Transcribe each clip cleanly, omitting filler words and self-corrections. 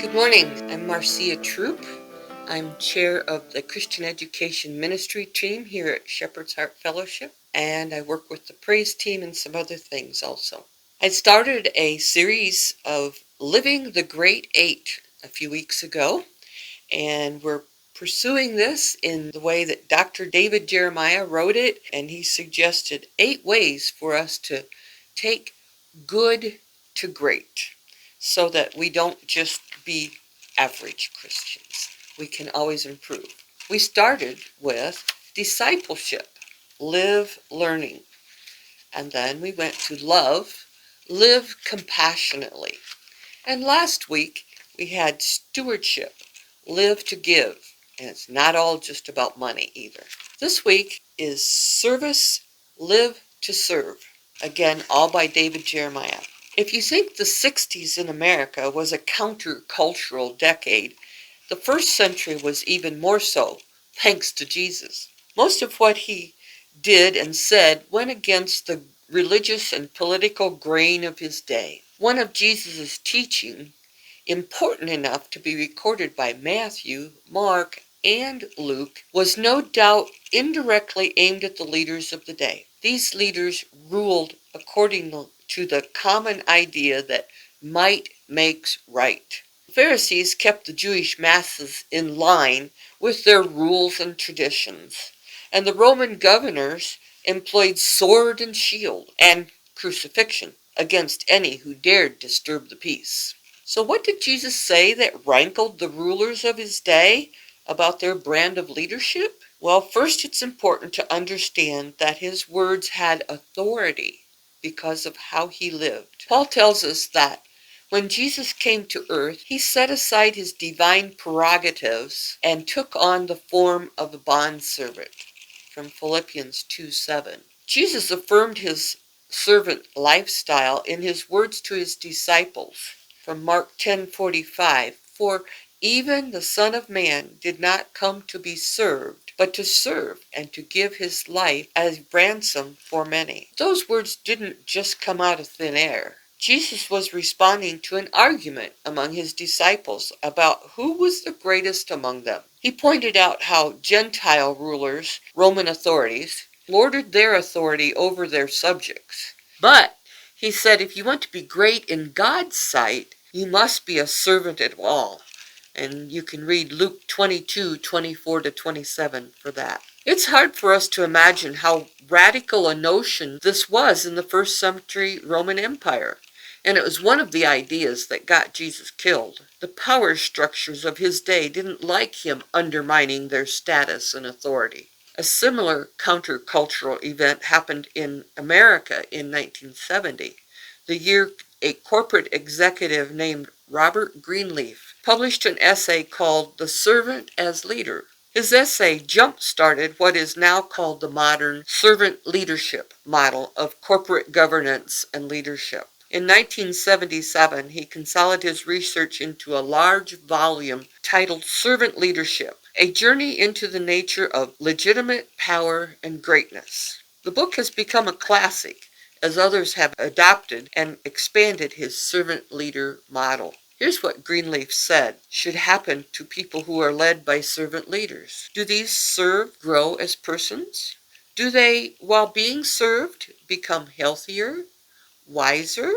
Good morning. I'm Marcia Troop. I'm chair of the Christian Education Ministry team here at Shepherd's Heart Fellowship, and I work with the praise team and some other things also. I started a series of Living the Great Eight a few weeks ago, and we're pursuing this in the way that Dr. David Jeremiah wrote it, and he suggested 8 ways for us to take good to great, so that we don't just be average Christians. We can always improve. We started with discipleship, live learning. And then we went to love, live compassionately. And last week we had stewardship, live to give. And it's not all just about money either. This week is service, live to serve. Again, all by David Jeremiah. If you think the 60s in America was a countercultural decade, the first century was even more so, thanks to Jesus. Most of what he did and said went against the religious and political grain of his day. One of Jesus' teaching, important enough to be recorded by Matthew, Mark, and Luke, was no doubt indirectly aimed at the leaders of the day. These leaders ruled according to the common idea that might makes right. The Pharisees kept the Jewish masses in line with their rules and traditions, and the Roman governors employed sword and shield and crucifixion against any who dared disturb the peace. So what did Jesus say that rankled the rulers of his day about their brand of leadership? Well, first it's important to understand that his words had authority because of how he lived. Paul tells us that when Jesus came to earth, he set aside his divine prerogatives and took on the form of a bondservant, from Philippians 2:7. Jesus affirmed his servant lifestyle in his words to his disciples, from Mark 10:45, for even the Son of Man did not come to be served, but to serve and to give his life as ransom for many. Those words didn't just come out of thin air. Jesus was responding to an argument among his disciples about who was the greatest among them. He pointed out how Gentile rulers, Roman authorities, lorded their authority over their subjects. But he said, if you want to be great in God's sight, you must be a servant at all. And you can read Luke 22:24-27 for that. It's hard for us to imagine how radical a notion this was in the first century Roman Empire. And it was one of the ideas that got Jesus killed. The power structures of his day didn't like him undermining their status and authority. A similar countercultural event happened in America in 1970, the year a corporate executive named Robert Greenleaf published an essay called The Servant as Leader. His essay jump-started what is now called the modern servant leadership model of corporate governance and leadership. In 1977, he consolidated his research into a large volume titled Servant Leadership, A Journey into the Nature of Legitimate Power and Greatness. The book has become a classic, as others have adopted and expanded his servant leader model. Here's what Greenleaf said should happen to people who are led by servant leaders. Do these serve grow as persons? Do they, while being served, become healthier, wiser,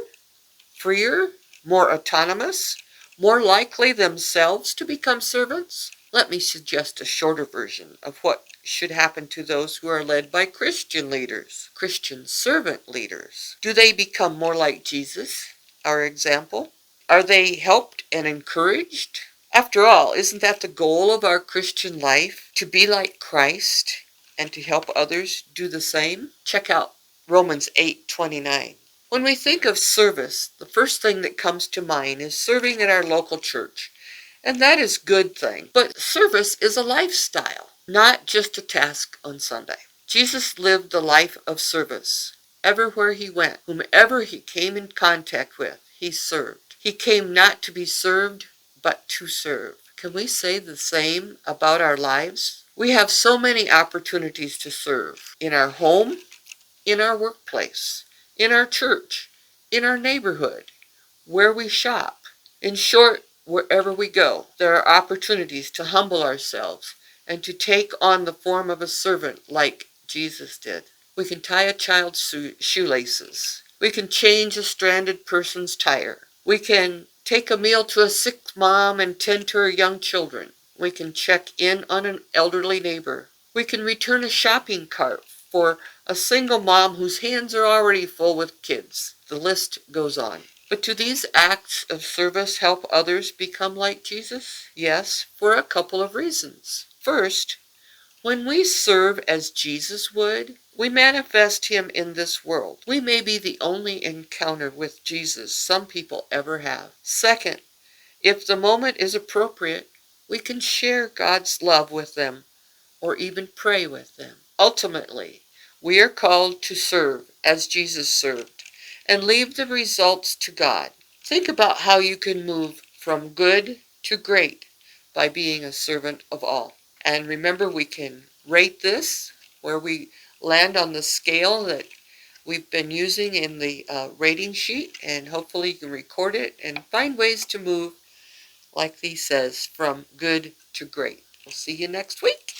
freer, more autonomous, more likely themselves to become servants? Let me suggest a shorter version of what should happen to those who are led by Christian leaders, Christian servant leaders. Do they become more like Jesus, our example? Are they helped and encouraged? After all, isn't that the goal of our Christian life? To be like Christ and to help others do the same? Check out Romans 8:29. When we think of service, the first thing that comes to mind is serving at our local church. And that is a good thing. But service is a lifestyle, not just a task on Sunday. Jesus lived the life of service. Everywhere he went, whomever he came in contact with, he served. He came not to be served, but to serve. Can we say the same about our lives? We have so many opportunities to serve. In our home, in our workplace, in our church, in our neighborhood, where we shop. In short, wherever we go, there are opportunities to humble ourselves and to take on the form of a servant like Jesus did. We can tie a child's shoelaces. We can change a stranded person's tire. We can take a meal to a sick mom and tend to her young children. We can check in on an elderly neighbor. We can return a shopping cart for a single mom whose hands are already full with kids. The list goes on. But do these acts of service help others become like Jesus? Yes, for a couple of reasons. First, when we serve as Jesus would, we manifest him in this world. We may be the only encounter with Jesus some people ever have. Second, if the moment is appropriate, we can share God's love with them or even pray with them. Ultimately, we are called to serve as Jesus served and leave the results to God. Think about how you can move from good to great by being a servant of all. And remember, we can rate this where we land on the scale that we've been using in the rating sheet, and hopefully you can record it and find ways to move, like he says, from good to great. We'll see you next week.